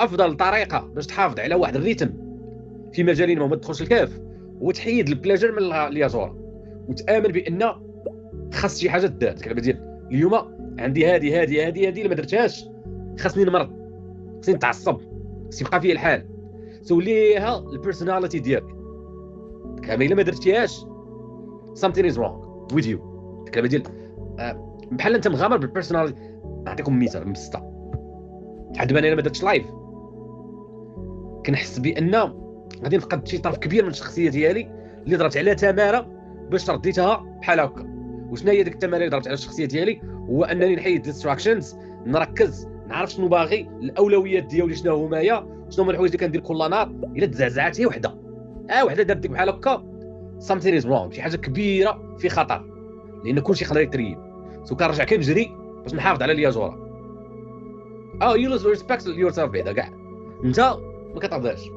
افضل طريقه باش تحافظ على واحد الريتم في مجال ما تدخلش الكاف هو تحيد البلاجر من اليازوره وتامن بان خاص شي حاجه دات كلمه ديال اليوم عندي هذه اللي ما درتهاش خاصني نمرض خاصني نتعصب خاص يبقى فيا الحال سوليها البيرسوناليتي ديالك كما الا ما درتيهاش something is wrong with you الكلمه ديال بحال انت مغامر بالبيرسوناليتي. نعطيكم مثال مبسطه. لحد ما انا ما درتش لايف كنحس بان غادي نفقد شي طرف كبير من الشخصيه ديالي اللي ضربت عليها تماره باش رديتها بحال هكا. وشنو هي ديك التماره اللي ضربت على الشخصيه ديالي؟ هو انني نحيد ديستراكشنز، نركز نعرف شنو باغي، الاولويات ديالي شنو هما شنو الحوايج اللي كندير كل نهار. الا تزعزعت هي وحده وحده دارت ديك بحال هكا something is wrong، شي حاجه كبيره في خطر، لان كلشي يقدر يتريب. كنرجع كنجري باش نحافظ على اليازوره. you lose respect yourself بعدا كاع انت ما كترضاش.